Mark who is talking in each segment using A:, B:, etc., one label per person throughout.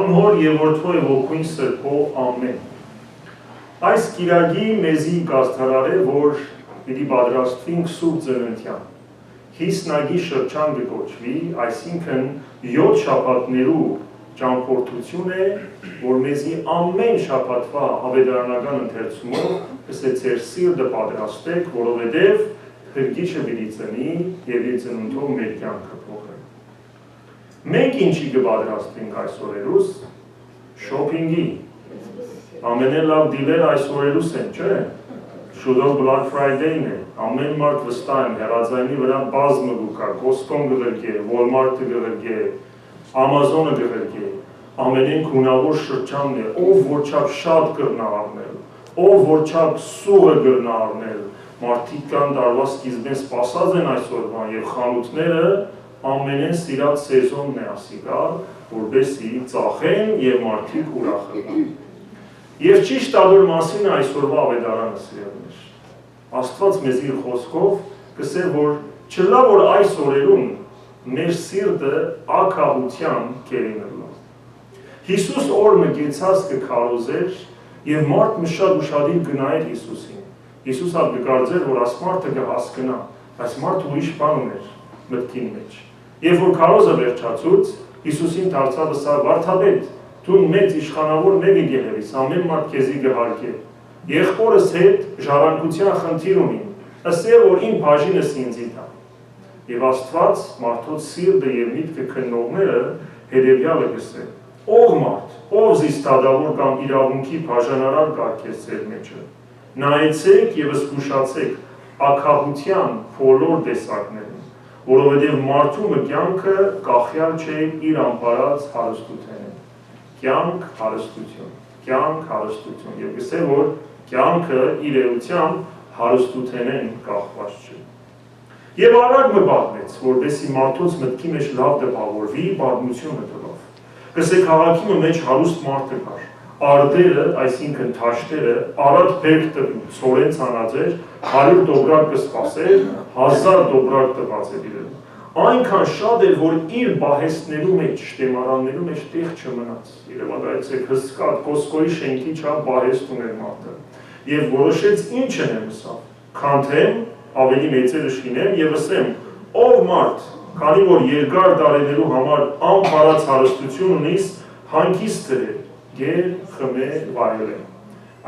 A: Անհոր եւ Որդու եւ Ոգուն Սրբո ամեն։ Այս կիրակի մեզի գաստարար է, որ պիտի պատրաստվենք Սուրբ Ծննդյան։ Հիսնագի շրջան կոչվի, այսինքն 7 շաբաթներու ճամփորդություն է, որ մեզի ամեն շաբաթվա ավետարանական ընթերցումով կսե ձեր սիրտը պատրաստեք, որովհետև Փրկիչը պիտի ծնի եւ իր ծնունդով մեր կյանքը փոխի։ Մենք ինչի կպատրաստվենք այս օրերուս, շոփինգի։ Ամենը լավ դիլեր այս օրերուս են, չէ՞։ Շուտով Black Friday-ն է, ամեն մարդ վստահ եմ, հեռաձայնի վրա բազմը գուկա, Costco-ն գղրկե, Walmart-ը գղրկե, Amazon-ը գղրկե, ամենին գունավոր շրջանն է, ով որ չափ շատ կրնա առնել, ով որ չափ սուղը կրնա առնել, մարդիկ կան տարվա սկիզբեն սպասած են այսօրվան և խանութները ամենեն սիրած սեզոնն է ասիկալ, որբեսի ծախեն և մարդիկ ուրախը։ Եվ ճիշտ ադոր մասին է այսօրվա ավետարանը սիրելներ։ Աստված մեզ իր խոսքով կսեր, որ չլա, որ այս օրերուն մեր սիրտը ակահության կերիներլա։ Հիսուս օրը գեցած կքարոզեր և մարդ մշատ ուշադիր գնայր Հիսուսին։ Հիսուս ալ կկարձեր, որ աս մարդը կհասկնա, այս մարդ ուրիշ բան ուներ մտքին մեջ։ Եվ որ քարոզը վերջացուց, Հիսուսին դարձավ ասավ, վարդապետ, դու մեծ իշխանավոր մեկը գեղերիս, ամեն մարդ քեզի կհարգե։ Եղբորս հետ ժառանգության խնդիր ունին, ասե որ իմ բաժինս ինձի տա։ Եվ Աստված մարդոց սիրտը և միտքը քննողները հետևյալը կսե։ Ով մարդ, ով զիս դադավոր կամ իրավունքի բաժանարար կա քեզ ձեր մեջը։ Նայեցեք և զգուշացեք ակահության բոլոր տեսակներին, որովհետև մարդու կյանքը կախյալ չէ իր անպարած հարստութենը։ Կյանք հարստություն, կյանք հարստություն, և գսե, որ կյանքը իր էությամբ հարստութենեն կախված չէ։ Եվ արագ մբաղվեց, որպեսի մարդոց մտքի մեջ լավ դպավորվի պատմությունը տվավ։ Գսե քաղաքի մեջ հարուստ մարդը կար, արդերը, այսինքն թաշտերը, արատ բերք տվին, ծորեն ծանածեր, 100 դոբրակ կսպասեր, 1000 դոբրակ տված էր իրեն։ Այնքան շատ էր, որ իր բահեստներու մեջ, շտեմարաններու մեջ տեղ չմնաց։ Երևակայեցեք հսկատ, Costco-ի շենքի չափ բահեստ ուներ մարդը։ Եվ որոշեց ինչ եմ սավ, քանթեմ, ավելի մեծերը շինեմ և ասեմ, ով մարդ, քանի որ երկար տարիներու համար անպարած հարստություն ունիս, հանգիստ դրել, գեր, խմե, վայելեմ։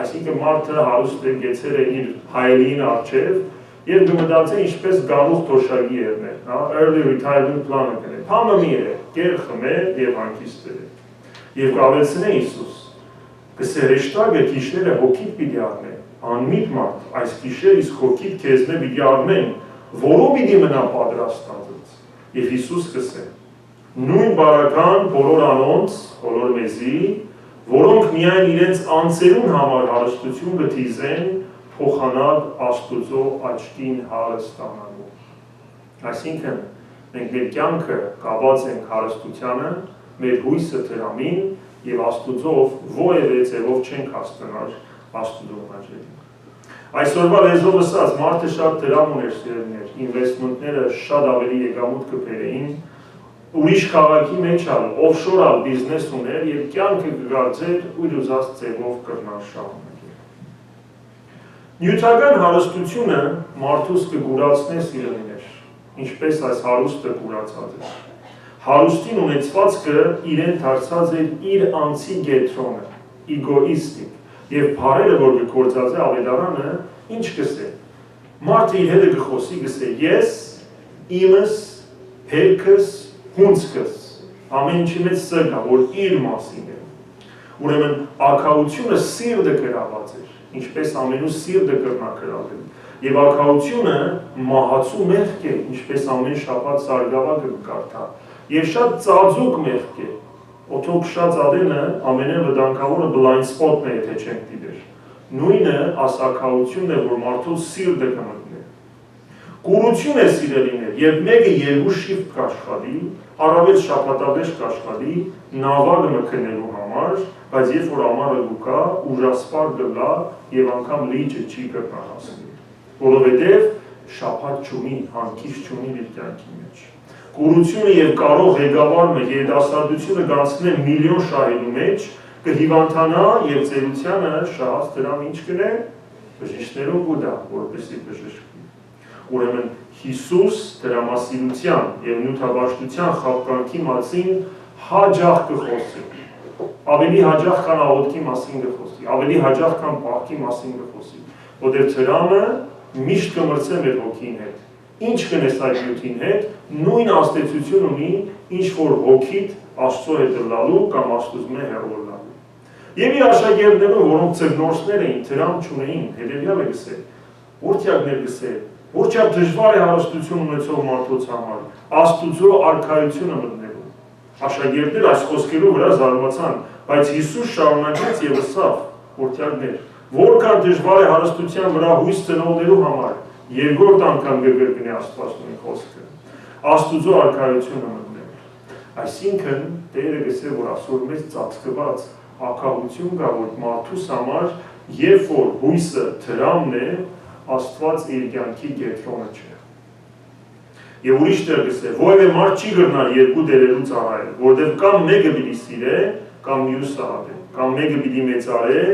A: Այսինքն մարդը հարուստ է գեցեր է իր հայելին առջև և գմտած է ինչպես գալուղ թոշագի երներ, early retirement plan-ը կներ, պամը մի է, գեր խմե և հանգիստ է։ Եվ կավեցն է Իսուս, կսեր էշտագը կիշները հոգիտ պիտի արմեն, անմիտ մարդ, այս կիշեր իսկ հոգիտ կեզմե պիտի արմեն, որում պիտի մնա պատրաստածից։ Եվ Իսուս կսե, նույն բարական բոլոր անոնց, բոլոր մեզի, որոնք միայն իրենց անձերուն համար հարստություն կթիզեն, փոխանալ Աստուծո աչքին հարստանալու։ Այսինքն, մենք մեր կյանքը կապած ենք հարստությանը, մեր հույսը դրամին և Աստուծով որևէ ձևով չենք հասկանալ Աստուծո հաճելին։ Այսօրվա լեզվով ասած, մարդը շատ դրամ ուներ սիրելիներ, ինվեստմենտները շատ ավելի եկամուտ կբերեին, ուրիշ քաղաքի մեջ ալ, օֆշոր ալ բիզնես ուներ և կյանքը կգարձեր ուր ուզած ձևով կրնար շահունակել։ Նյութական հարստությունը մարդուս կգուրացնե սիրելիներ, ինչպես այս հարուստը գուրացած է։ Հարուստին ունեցվածքը իրեն դարձած էր իր անձի գետրոնը, իգոիստիկ, և բարերը, որ կգործած է ավետարանը, ինչ կսե։ Մարդը իր հետը կխոսի կսե, ես, իմս, հերքս, հունցքս, ամեն ինչի մեջ սգա, որ իր մասին է։ Ուրեմն ակահությունը սիրտը գրաված էր, ինչպես ամենու սիրտը կրնա գրավել։ Եվ ակահությունը մահացու մեղք է, ինչպես ամեն շաբաթ զարգավակը կկարդա։ Եվ շատ ծածուկ մեղք է, օթոք շատ ադենը ամենեն վտանգավորը blind spot-ն է, եթե չենք դիպեր։ Նույնը ասակահությունն է, որ մարդու սիրտը կմտնի։ Կուրություն է սիրելիներ, և մեկը երկու շիվտ կաշխատի, առավել շաբաթաբեշ կաշխատի, նավակը մքնելու համար, բայց երբ որ ամառը գուկա, ուժասպար գլա և անգամ լիճը չի կրնա հասնի, որովհետև շաբաթ չունի, հանգիստ չունի իր կյանքի մեջ։ կուրությունը եւ կարող ղեկավարը երիտասարդությունը գանցնեն միլիոն շահելու մեջ, կհիվանդանա եւ ծերությանը շահած դրան ինչ կնե, բժիշկներով կուտա, որպեսզի բժշկվի։ Ուրեմն Հիսուս դրամասիրության եւ նյութաբաշխության խաբկանքի մասին հաջող կխոսի։ Ավելի հաջող քան աղոթքի մասին կխոսի, ավելի հաջող քան պահքի մասին կխոսի, որտեղ դրամը միշտ կմրցե մեր հոգին հետ։ Ինչ կնես այդ նյութին հետ, նույն ազդեցություն ունի, ինչ որ հոգիդ Աստծո հետ լալու կամ Աստուծո հեռու լալու։ Եվ իր աշակերտներում, որոնք ծրնորսներ էին, դրամ չունեին, հետևյալ է գսել, որտյակներ գսել, որչափ դժվար է հարստություն ունեցող մարդոց համար, Աստուծո արքայությունը մտնելու։ Աշակերտները այս խոսքերով վրա զարմացան, բայց Հիսուս շարունակեց եւ ասավ, որտյակներ, որքան դժվար է հարստության վրա հույս ծնողներու համար, երկրորդ անգամ կգրկնի Աստված նույն խոսքը, Աստուծո արքայությունը մտնել։ Այսինքն Տերը գսե, որ այսօր մեծ ծածկված ակաղություն կա, որ մարդուս համար, երբ որ հույսը դրամն է, Աստված իր կյանքի կենտրոնը չէ։ Եվ ուրիշ տեղ գսե, որևէ մարդ չի գրնար երկու դերերու ծառայել, որտեղ կամ մեկը պիտի սիրե, կամ մյուսը ադե, կամ մեկը պիտի մեծարե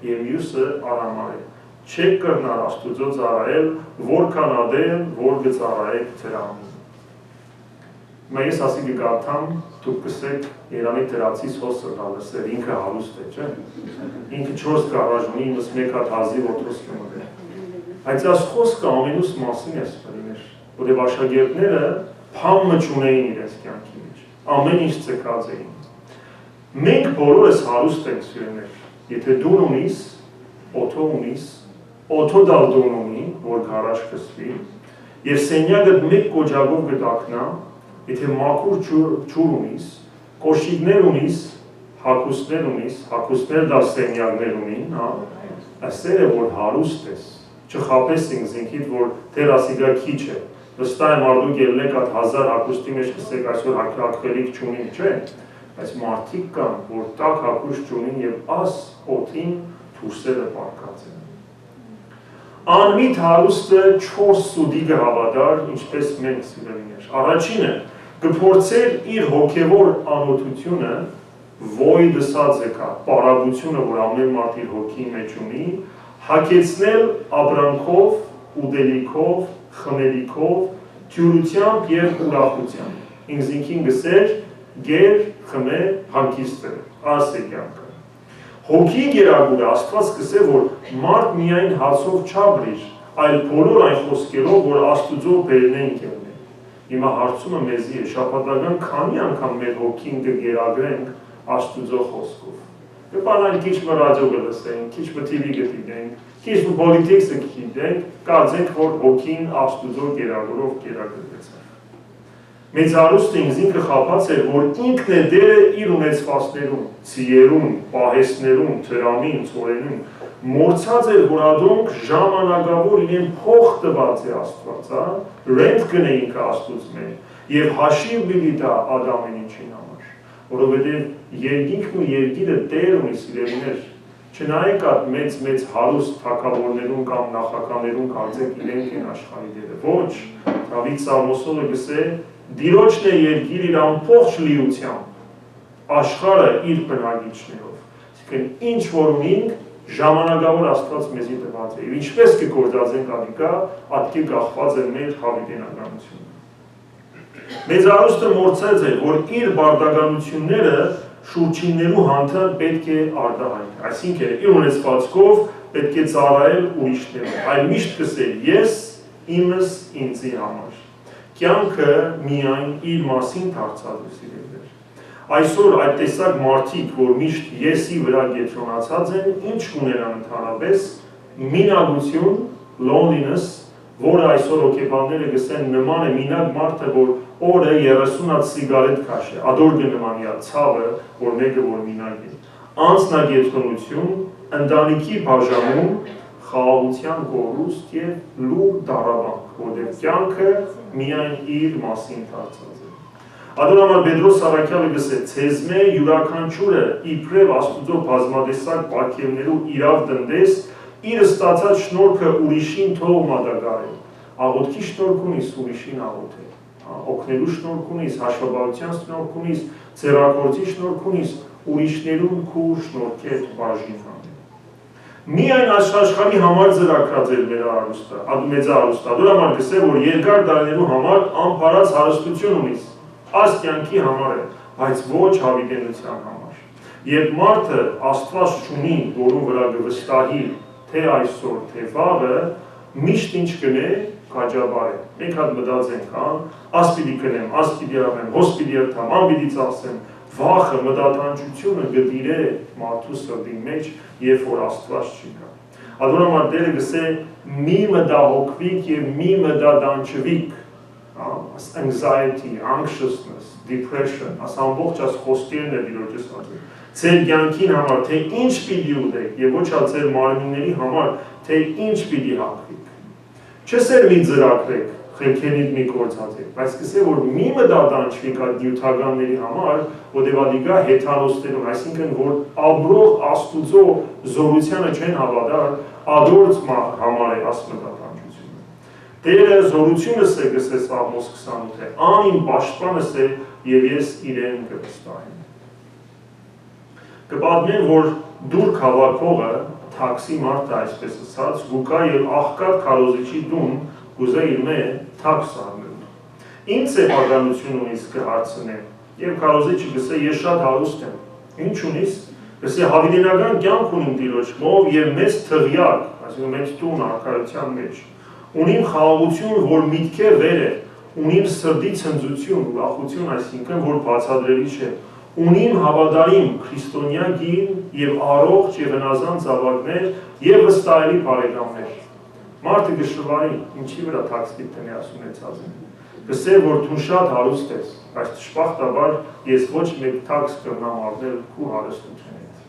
A: եւ մյուսը արամարե։ Չեք կրնար Աստուծո ծառայել, որքան ադեն, որ կծառայեք դրամին։ Ես ասի կգարթամ, դուք կսեք Երանի դրացից հոսը տալսեր, ինքը հարուստ է, չէ։ Ինքը 4 գարաժ ունի, ինս մեկ հատ հազիվ օտրոս կմգե։ Այս այս խոսքը ամենուս մասին է սպրիներ, որև աշակերտները փամը չունեին իրենց կյանքի մեջ, ամեն ինչ ծկած էին։ Մենք բոլորս հարուստ ենք սիրեներ, եթե դուն ունիս, օթո ունիս, օթո դալ դուն ունի, որ գարաժ կսվի, և սենյակը մեկ կոջագով գտակնա, եթե մաքուր ջուր ունիս, կոշիկներ ունիս, հագուստներ դալ սենյակներ ունին, ասեր է, որ հարուստ ես, չխապես ինքզինքիդ, որ դեր ասիգա քիչ է, վստահ եմ արդուք ելնեք այդ 1000 հագուստի մեջ կսեք այսօր հագվելիք չունին, չէ, բայց մարդիկ կան, որ տակ հագուստ չունին և աս օթին թուրսերը պարկած են։ Անմիտ հարուստը 4 սուդի կհավատար, ինչպես մենք սիրելիներ։ Առաջինը, կփորձեր իր հոգևոր անօթությունը, ոյ դսած եկա, պարագությունը, որ ամեն մարդ իր հոգի մեջ ունի, հագեցնել ապրանքով, ուդելիքով, խմելիքով, թյուրությամբ և ուրախությամբ։ Ինքզինքին գսեր, գեր, խմե, հանգիստը, աս է կյանքը։ Հոգի գերագուրը Աստված կսե, որ մարդ միայն հացով չաբրիր, այլ բոլոր այն խոսքերով, որ Աստուծո բերնենք ելնենք։ Հիմա հարցումը մեզի է, շաբաթական քանի անգամ մեր հոգին կգերագրենք Աստուծո խոսքով։ Կպանան քիչ մը ռադիո կլսենք, քիչ մը TV կդիտենք, քիչ մը պոլիտիկսը կգիտենք, կարծենք, որ հոգին Աստուծո գերագրով գերագրվեցավ։ Մեծ հարուստը ինքնին խաբած էր, որ ինքն է դերը իր ունեցվածներում, ցիերում, պահեսներում, թրամին, ծորենում, մորցած էր, որ ադոնք ժամանակավոր իրեն փող տված է Աստված, ռենտ կնե ինքը Աստուծմե, և հաշիվ բիլի տա Ադամին ինչին համար, որովհետև երկինքն ու երկիրը տեր ունի սիրելիներ, չնայեք այդ մեծ հարուստ թագավորներում կամ նախականներում կարծեք իրենք են աշխարհի դերը, ոչ, Դավիթ Սամոսոնը գսե Դիրոջն է երկիր իր ամբողջ լիությամբ, աշխարհը իր բնակիչներով, այսինքն ինչ որ ունենք ժամանակավոր Աստված մեզի տված է, եւ ինչպես կգործածենք ադիկա, ատքի կախված է մեր հավիտենականությունը։ Մեծ հարուստը մորցած է, որ իր բարդականությունները շուրջիններու հանդեպ պետք է արտահայտել, այսինքն իր ունեցվածքով պետք է ծառայել ուրիշներին, այլ միշտ կսել ես իմս ինձի համար։ Կյանքը միայն իր մասին դարձած է սիրելիներ։ Այսօր այդ տեսակ մարդիկ, որ միշտ եսի վրա կենտրոնացած են, ինչ ունենան ընդհանրապես մինագություն, loneliness, որը այսօր հոգեբանները գսեն նման է մինակ մարդը, որ օրը 30 հատ սիգարետ քաշե, ադոր կնմանյա ցավը, որ մեկը որ մինակ է։ Անձնագետրոնություն, ընտանիքի բաժանում, խաղաղության գորուստ և լուր դարաբանք, որտեղ կյանքը միայն իր մասին դարձած է։ Ադոնամար Պետրոս Սարաքյալը գսե, ցեզմե յուրաքանչյուրը իբրև Աստուծո բազմատեսակ պարգևներու իրավ տնտես, իր ստացած շնորհքը ուրիշին թող մատակարել։ Աղոթքի շնորհք ունիս ուրիշին աղոթել։ օգնելու շնորհք ունիս, հաշվաբարության շնորհք ունիս, ձեռագործի շնորհք ունիս, ուրիշներուն քու շնորհքեր բաժին անել։ Միայն աշխարհի համար ծրագրած էր մեծարարուստը, դրա համար գսե, որ երկար տարիներու համար անփարած հարստություն ունիս, այս կյանքի համար է, բայց ոչ հավիտենության համար։ Երբ մարդը Աստված չունի, որում վրա կվստահի, թե այսօր, թե վաղը, միշտ ինչ կնե, քաջաբար է։ Մենք հատ մտածենք, աս պիտի կնեմ, աս պիտի արեմ, հոս պիտի երթամ, ան պիտի ծախսեմ, վախը, մտատանջությունը գդիրե մարդու սրտի մեջ, երբ որ Աստված չի կա։ Դրա համար Տերը գսե մի մտահոգվիկ եւ մի մտադանջվիկ, anxiety, anxiousness, depression, աս ամբողջ աս խոսքերն է դիրոջս ասել։ Ձեր կյանքին համար, թե ինչ պիտի ուտեք եւ ոչ ալ ձեր մարմինների համար, թե ինչ պիտի հագվեք։ Չսեր մի ծրագրեք, խելքենիդ մի կործածեք, բայց կսե որ մի մտադանջվիկ այդ նյութականների համար, ոտևադիկա հեթանոստերուն, այսինքն որ աբրող Աստուծո զորությանը չեն հավատար, ադորց համար է աս մտադանջությունը։ Տերը զորությունս է գսե Սաղմոս 28-ը, ան իմ պաշտպանս է եւ ես իրեն կվստահեմ։ Կպատմեն, որ դուր քաղաքողը թաքսի մարդը այսպես ասած, գուկա եւ աղքատ քարոզիչի դուն գուզե իր մե թաքս առնել։ Ինչ է արգանություն ունիս կհարցնեմ, եւ քարոզիչը գսե ես շատ հարուստ եմ։ Ինչ ունիս։ Գսե հավիտենական կյանք ունիմ Տիրոջ մով եւ մեծ թղյակ, այսինքն մեծ տուն արքայության մեջ։ Ունիմ խաղաղություն, որ միտքը վեր է, ունիմ սրտի ցնծություն, ուրախություն, այսինքն որ բացադրելի չէ։ Ունիմ հավատարիմ քրիստոնյա գին եւ առողջ եւ հնազանդ զավակներ եւ վստահելի բարեկամներ։ Մարդը գշվարի, ինչի վրա թաքստի տնյաս ունեցած են։ Գսե որ դու շատ հարուստ ես, բայց դժբախտաբար ես ոչ մեկ թաքս կրնամ առնել քու հարստությունից։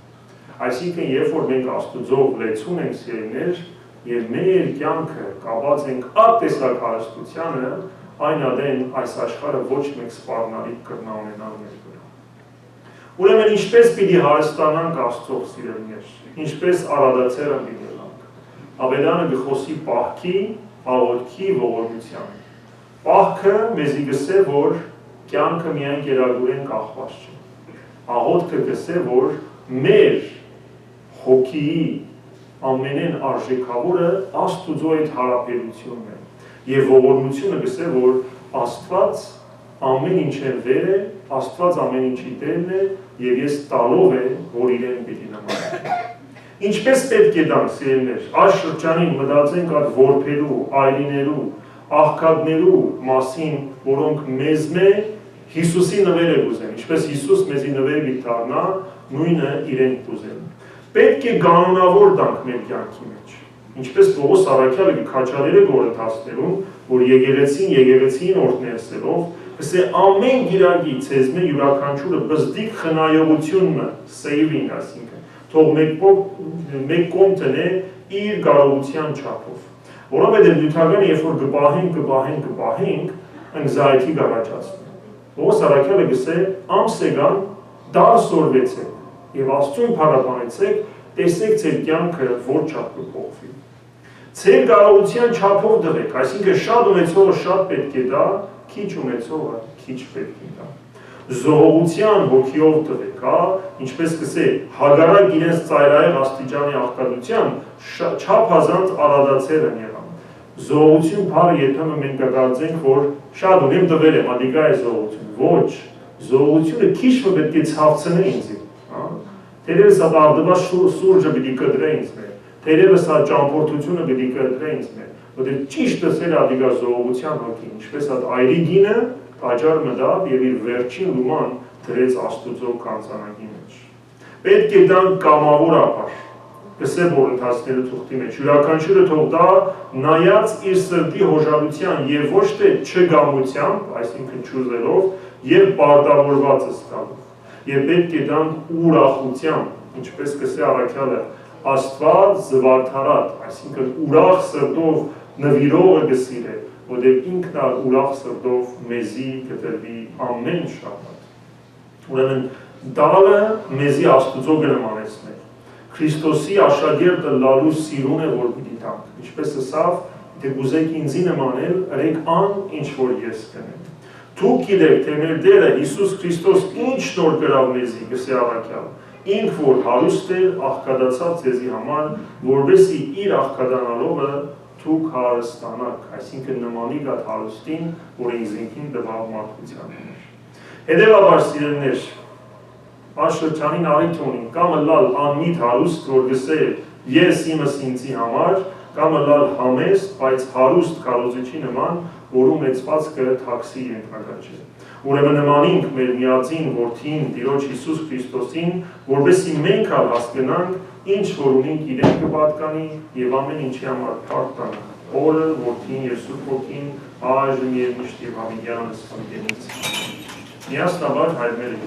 A: Այսինքն երբ որ մենք Աստուծով լեցուն ենք սիրելիներ եւ մեր կյանքը կապած ենք ատեսակ հարստությանը, այն ադեն այս աշխարհը ոչ մեկ սպառնալիք կրնա ունենալ մեր վրա։ Ուրեմն ինչպես պիտի հարստանանք Աստծո սիրելիներ, ինչպես արադացերը պիտի լանք։ Ավետարանը գխոսի պահքի, աղոթքի, ողորմության։ Պահքը մեզի գսե, որ կյանքը միայն գերագուրեն կախված չէ։ Աղոթքը գսե, որ մեր հոգիի ամենեն արժեքավորը Աստուծո այդ հարաբերությունն է։ Եվ ողորմությունը գսե, որ Աստված ամեն ինչ է վեր է, Աստված ամեն ինչի տերն է եւ ես տալով է, որ իրեն պիտի նմանեմ։ Ինչպես պետք է դանք սիրելիներ, այս շրջանին մտածենք այդ որբերու, այրիներու, աղքատներու մասին, որոնք մեզ Հիսուսի նվեր է ուզեն, ինչպես Հիսուս մեզի նվեր գիտառնա, նույնը իրեն ուզեն։ Պետք է կանոնավոր դանք մեր կյանքի մեջ։ Ինչպես Պողոս առաքյալը քաչալերը գործընթացներում, որ եկեղեցին օրհնեցելով, գսե ամեն գիրագի ցեզմե յուրաքանչյուրը բզդիկ խնայողությունը saving, այսինքն թող մեկ կողմ տնե իր կարողության չափով։ Որովհետև նյութականը երբ որ կպահենք, anxiety կառաջացնի։ Պողոս առաքյալը գսե ամսեգան դարսորվեցեք եւ Աստծուն փառաբանեցեք, տեսեք ձեր կյանքը որ չափ կփոխվի։ Ձեր կարողության չափով դրեք, այսինքն շատ ունեցողը շատ պետք է դա, քիչ ունեցողը քիչ պետք է դա։ Զողողության հոգիով տվեք, ինչպես կսե, հագարակ իրենց ծայրահեղ աստիճանի աղքատության չափազանց արադացել են եղան։ Զողողություն բառը երբեմն մենք կկարծենք, որ շատ ունեմ տվել եմ, ադիկա է զողողություն։ Ոչ, զողողությունը քիչ պետք է ցավցնե ինձ։ Թերևս այդ արդվա սուրճը պիտի կտրե ինձ մեր, թերևս այդ ճամփորդությունը պիտի կտրե ինձ մեր, որտեղ ճիշտ ասել ադիկա զողողության հոգին, ինչպես այդ այրի գինը Աջար մտավ եւ իր վերջին լուման դրեց Աստուծո կանցանակի մեջ։ Պետք է դան կամավորաբար, գսե որընթացները թուղթի մեջ, յուրաքանչյուրը թող դա նայած իր սրտի հոժարության եւ ոչ թե չգամությամբ, այսինքն չուզելով եւ պարտավորված զգալով։ Եվ պետք է դան ուրախությամբ, ինչպես գսե առաքյալը, Աստված զվարթարատ, այսինքն ուրախ սրտով նվիրողը գսիրե, որտեղ ինքն ուրախ սրտով մեզի կտրվի ամեն շաբաթ։ Ուրեմն դալը մեզի Աստուծո կնմանեցնել։ Քրիստոսի աշակերտը լալու սիրուն է, որ պիտի տանք։ Ինչպես ասավ, թե գուզեք ինձի նմանել, ըրեք ան, ինչ որ ես կնեմ։ Դուք գիտեք, թե մեր Տերը Հիսուս Քրիստոս ինչ նոր կրավ մեզի, գսե առաքյալ, ինք որ հարուստ էր, աղքատացավ ձեզի համար, որովհետեւ իր աղքատանալովը դուք հարստանաք, այսինքն նմանի գատ հարուստին, որ ինքնին տվավ մարդկության համար։ Հետևաբար սիրելիներ, աշխրջանին առիթ ունին, կամ լալ անմիտ հարուստ, որ գսե ես իմս ինձի համար, կամ լալ համեստ, բայց հարուստ կարոզիչի նման, որում մեծվածքը թաքսի ենթակա չէ։ Ուրեմն նմանինք մեր միածին որդին Տիրոջ Հիսուս Քրիստոսին, որովհետեւ մենք ալ հասկանանք, ինչ որ ունենք իրեն կպատկանի եւ ամեն ինչի համար փառք տանք։ Օրը, որդին եւ Սուրբ Հոգին, այժմ եւ միշտ եւ հավիտյանս ընկերից։ Միասնաբար հայրները